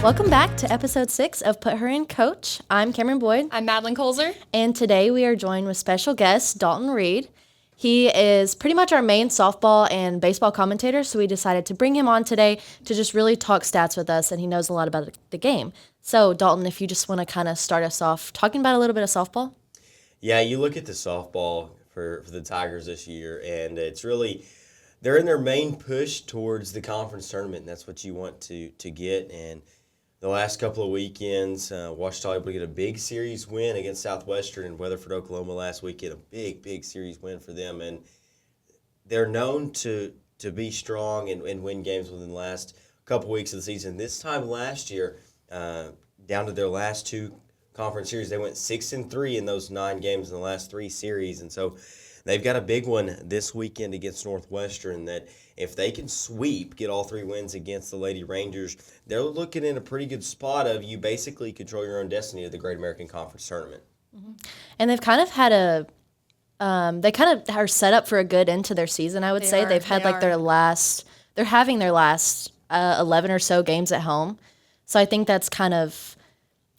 Welcome back to episode 6 of Put Her in Coach. I'm Cameron Boyd. I'm Madeline Colzer. And today we are joined with special guest Dalton Reed. He is pretty much our main softball and baseball commentator, so we decided to bring him on today to just really talk stats with us, and he knows a lot about the game. So, Dalton, if you just want to kind of start us off talking about a little bit of softball. Yeah, you look at the softball for the Tigers this year, and it's really they're in their main push towards the conference tournament, and that's what you want to get. And the last couple of weekends, Ouachita able to get a big series win against Southwestern and Weatherford, Oklahoma last weekend. A big series win for them, and they're known to be strong and win games within the last couple weeks of the season. This time last year, down to their last two conference series, they went 6-3 in those 9 games in the last 3 series, and so they've got a big one this weekend against Northwestern that if they can sweep, get all 3 wins against the Lady Rangers, they're looking in a pretty good spot of you basically control your own destiny of the Great American Conference Tournament. Mm-hmm. And they've kind of had they kind of are set up for a good end to their season, I would say. They've had they're having their last 11 or so games at home. So I think that's kind of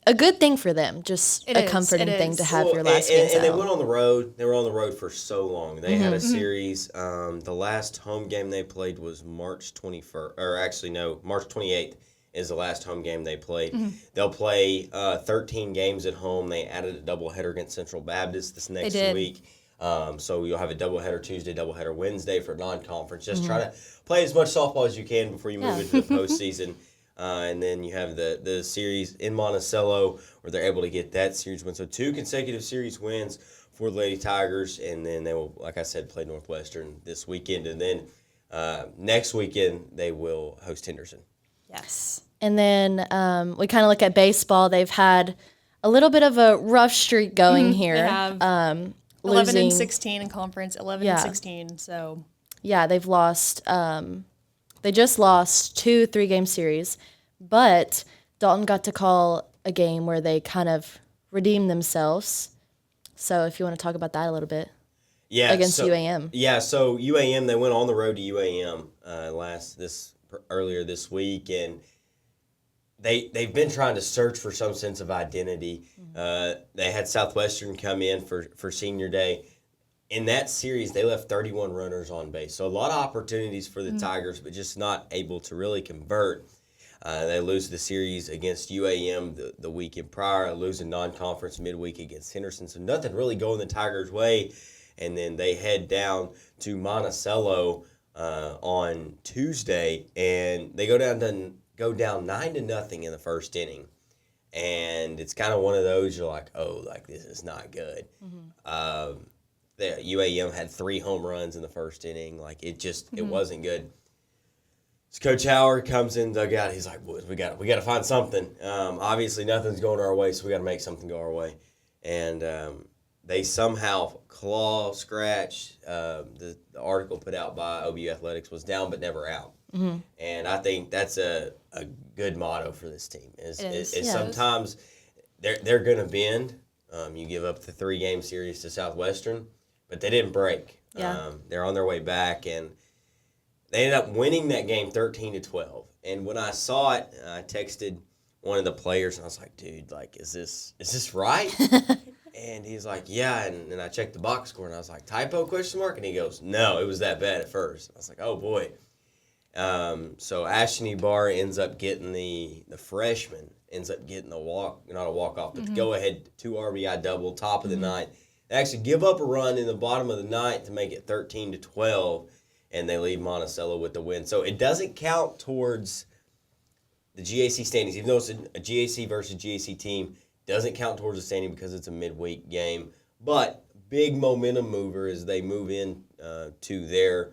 a good thing for them, just a comforting thing to have your last games and at they went on the road. They were on the road for so long. They had a series. The last home game they played was March 21st, or actually no, March 28th is the last home game they played. They'll play 13 games at home. They added a doubleheader against Central Baptist this next week. So you'll have a doubleheader Tuesday, doubleheader Wednesday for non-conference. Just try to play as much softball as you can before you move into the postseason. And then you have the series in Monticello where they're able to get that series win. So 2 consecutive series wins for the Lady Tigers, and then they will, like I said, play Northwestern this weekend. And then next weekend they will host Henderson. Yes. And then we kind of look at baseball. They've had a little bit of a rough streak going here. They have 11-16 in conference, 11-16. So yeah, they've lost. They just lost 2 3-game series, but Dalton got to call a game where they kind of redeemed themselves. So if you want to talk about that a little bit. Yeah, against UAM. Yeah, so UAM, they went on the road to UAM earlier this week, and they've been trying to search for some sense of identity. They had Southwestern come in for senior day. In that series, they left 31 runners on base. So a lot of opportunities for the Tigers, but just not able to really convert. They lose the series against UAM the weekend prior, losing non-conference midweek against Henderson. So nothing really going the Tigers' way. And then they head down to Monticello on Tuesday, and they go down 9-0 in the first inning. And it's kind of one of those you're like, oh, like this is not good. The UAM had 3 home runs in the first inning. Like it wasn't good. So Coach Howard comes in the dugout. He's like, "Boys, we got to find something. Obviously, nothing's going our way, so we got to make something go our way." And they somehow scratch. The article put out by OBU Athletics was down but never out. And I think that's a good motto for this team. Sometimes they're going to bend. You give up the 3-game series to Southwestern, but they didn't break. They're on their way back, and they ended up winning that game 13-12. And when I saw it, I texted one of the players, and I was like, "Dude, like, is this right?" And he's like, "Yeah." And I checked the box score, and I was like, "Typo?" ? And he goes, "No, it was that bad at first." I was like, "Oh boy." So Ashton Ibarra ends up getting the freshman ends up getting not a walk-off, but the go-ahead 2 RBI double, top of the ninth. They actually give up a run in the bottom of the ninth to make it 13-12, and they leave Monticello with the win. So it doesn't count towards the GAC standings, even though it's a GAC versus GAC team, doesn't count towards the standing because it's a midweek game. But big momentum mover as they move in to their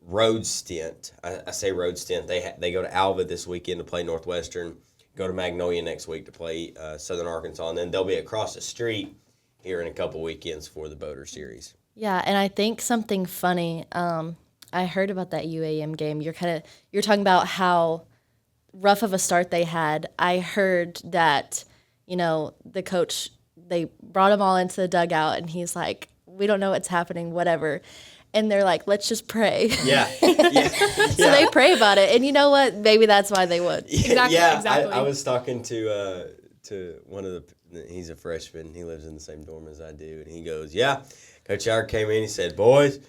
road stint. I say road stint. They go to Alva this weekend to play Northwestern, go to Magnolia next week to play Southern Arkansas, and then they'll be across the street here in a couple weekends for the Boater Series. Yeah, and I think something funny, I heard about that UAM game. You're talking about how rough of a start they had. I heard that, the coach, they brought them all into the dugout, and he's like, "We don't know what's happening, whatever." and they're like, let's just pray. Yeah. So they pray about it. And you know what? Maybe that's why they would. Exactly. Yeah, Exactly. I was talking to one of he's a freshman. He lives in the same dorm as I do. And he goes, yeah, Coach Howard came in. He said, boys,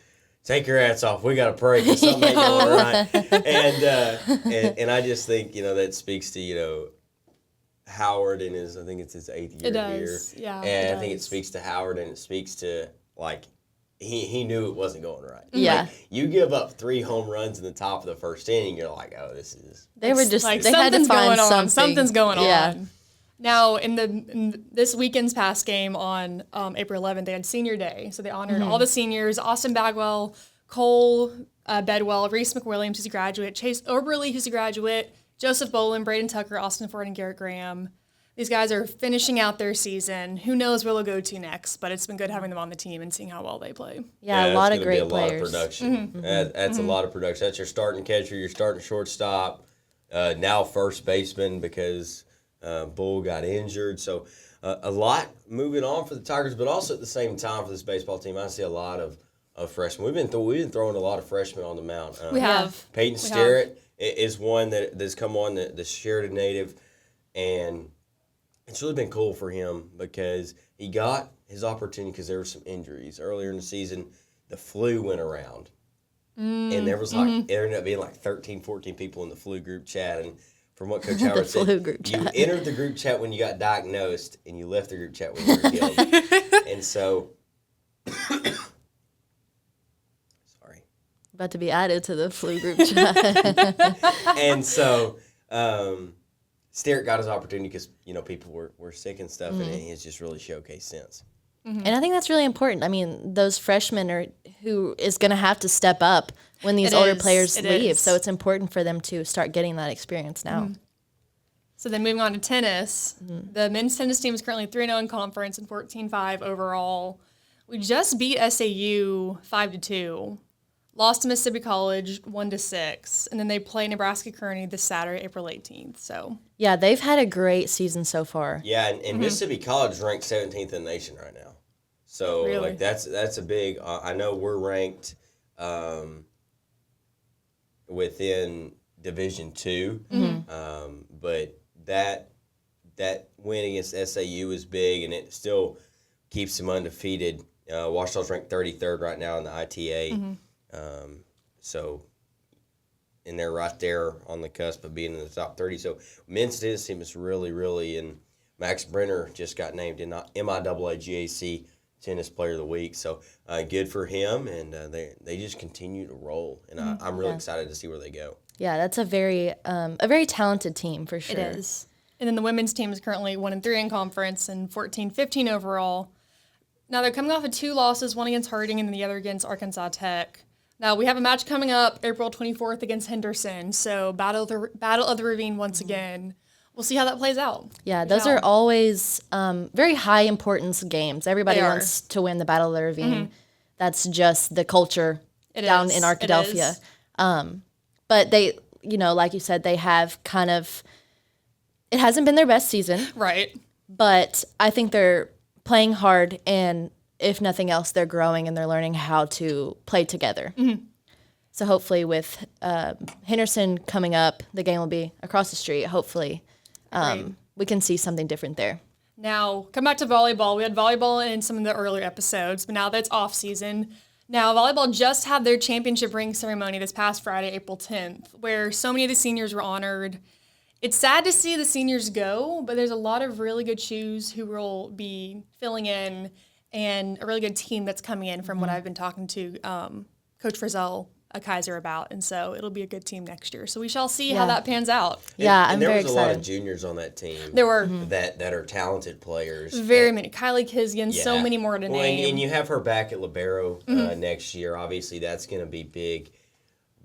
take your hats off. We got to pray because something ain't going right. And I just think, that speaks to, Howard in I think it's his 8th year It does. here. Yeah, And it I think it does. speaks to Howard, and it speaks to, he knew it wasn't going right. Yeah. You give up 3 home runs in the top of the first inning, you're like, oh, this is... They were just, Like, they had to something's find going on. something. Something's going Yeah. on. Now, in this weekend's past game on April 11th, they had Senior Day. So they honored all the seniors, Austin Bagwell, Cole Bedwell, Reese McWilliams, who's a graduate, Chase Oberly, who's a graduate, Joseph Bolin, Braden Tucker, Austin Ford, and Garrett Graham. These guys are finishing out their season. Who knows where they'll go to next, but it's been good having them on the team and seeing how well they play. Yeah, a lot of that's great gonna be a players. lot of production. That's a lot of production. That's your starting catcher, your starting shortstop, now first baseman because Bull got injured. So a lot moving on for the Tigers, but also at the same time for this baseball team, I see a lot of freshmen. We've been throwing a lot of freshmen on the mound. We have. Peyton Sterrett is one that's come on, the Sheridan native, and it's really been cool for him because he got his opportunity because there were some injuries earlier in the season. The flu went around, and there was it ended up being 13, 14 people in the flu group chat. And from what Coach Howard said, flu group you chat. entered the group chat when you got diagnosed, and you left the group chat when you were killed. And so, sorry. About to be added to the flu group chat. And so Sterrett got his opportunity because people were sick and stuff, and he has just really showcased since. And I think that's really important. I mean, those freshmen are who is going to have to step up when these It older is. players It leave. is. So it's important for them to start getting that experience now. So then moving on to tennis, the men's tennis team is currently 3-0 in conference and 14-5 overall. We just beat SAU 5-2, lost to Mississippi College 1-6, and then they play Nebraska Kearney this Saturday, April 18th. So Yeah, they've had a great season so far. Yeah, and Mississippi College is ranked 17th in the nation right now. So Really? that's a big. I know we're ranked within Division II, but that win against SAU is big, and it still keeps them undefeated. Ouachita's ranked 33rd right now in the ITA, and they're right there on the cusp of being in the top 30. So men's tennis team is really, really, and Max Brenner just got named in MIAA-GAC Tennis Player of the Week. So good for him, and they just continue to roll, and I'm really excited to see where they go. Yeah, that's a very talented team for sure. it is. And then the women's team is currently 1-3 in conference and 14-15 overall. Now they're coming off of 2 losses, one against Harding and the other against Arkansas Tech. Now we have a match coming up April 24th against Henderson. So Battle of the Ravine once again. We'll see how that plays out. Yeah, those are always very high importance games. Everybody They are. wants to win the Battle of the Ravine. That's just the culture down is. in It Arkadelphia. is. But they, like you said, they have kind of, it hasn't been their best season, Right. but I think they're playing hard, and if nothing else, they're growing and they're learning how to play together. So hopefully with Henderson coming up, the game will be across the street. Hopefully we can see something different there. Now, come back to volleyball. We had volleyball in some of the earlier episodes, but now that's off season. Now, volleyball just had their championship ring ceremony this past Friday, April 10th, where so many of the seniors were honored. It's sad to see the seniors go, but there's a lot of really good shoes who will be filling in and a really good team that's coming in from what I've been talking to Coach Frizzell Kaiser about. And so it'll be a good team next year. So we shall see how that pans out. Yeah, I'm and there very was a lot of excited. juniors on that team. There were that are talented players. very many. Kylie Kizgian, so Yeah. many more to Well, name. and you have her back at libero next year. Obviously, that's going to be big.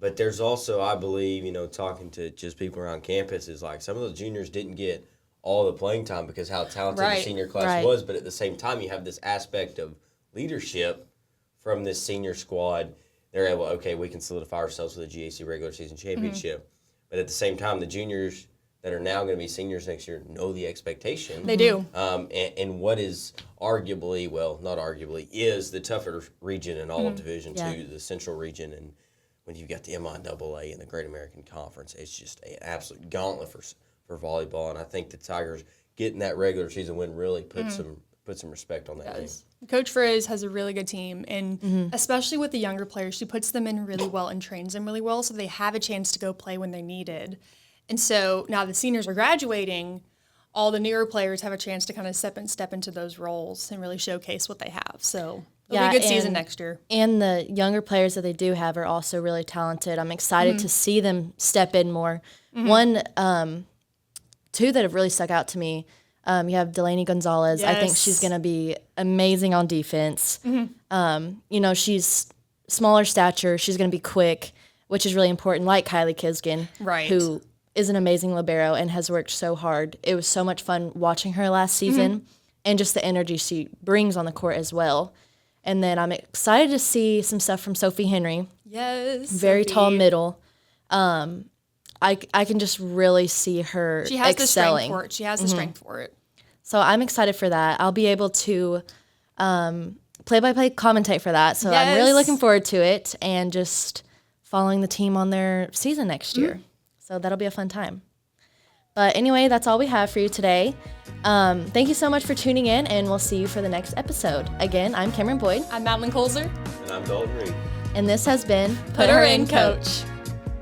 But there's also, I believe, talking to just people around campus, is like some of those juniors didn't get all the playing time because how talented the Right. senior class Right. was. But at the same time, you have this aspect of leadership from this senior squad. They're able, okay, we can solidify ourselves with a GAC regular season championship. But at the same time, the juniors that are now going to be seniors next year know the expectation. They do. And what is arguably, well, not arguably, is the tougher region in all of Division II, the Central region. And when you've got the MIAA and the Great American Conference, it's just an absolute gauntlet for volleyball. And I think the Tigers getting that regular season win really put some respect on that name. Coach Frizz has a really good team, and especially with the younger players, she puts them in really well and trains them really well, so they have a chance to go play when they're needed. And so now the seniors are graduating, all the newer players have a chance to kind of step into those roles and really showcase what they have. So it'll be a good season next year. And the younger players that they do have are also really talented. I'm excited to see them step in more. One, two that have really stuck out to me. You have Delaney Gonzalez. Yes. I think she's going to be amazing on defense. She's smaller stature. She's going to be quick, which is really important, like Kylie Kisgan, who is an amazing libero and has worked so hard. It was so much fun watching her last season and just the energy she brings on the court as well. And then I'm excited to see some stuff from Sophie Henry. Yes. Very tall middle. I can just really see her She has excelling. the strength for it. She has the strength for it. So I'm excited for that. I'll be able to play-by-play commentate for that. So I'm really looking forward to it and just following the team on their season next year. So that'll be a fun time. But anyway, that's all we have for you today. Thank you so much for tuning in, and we'll see you for the next episode. Again, I'm Cameron Boyd. I'm Madeline Colzer. And I'm Dalton Reed. And this has been Put Her In, Coach.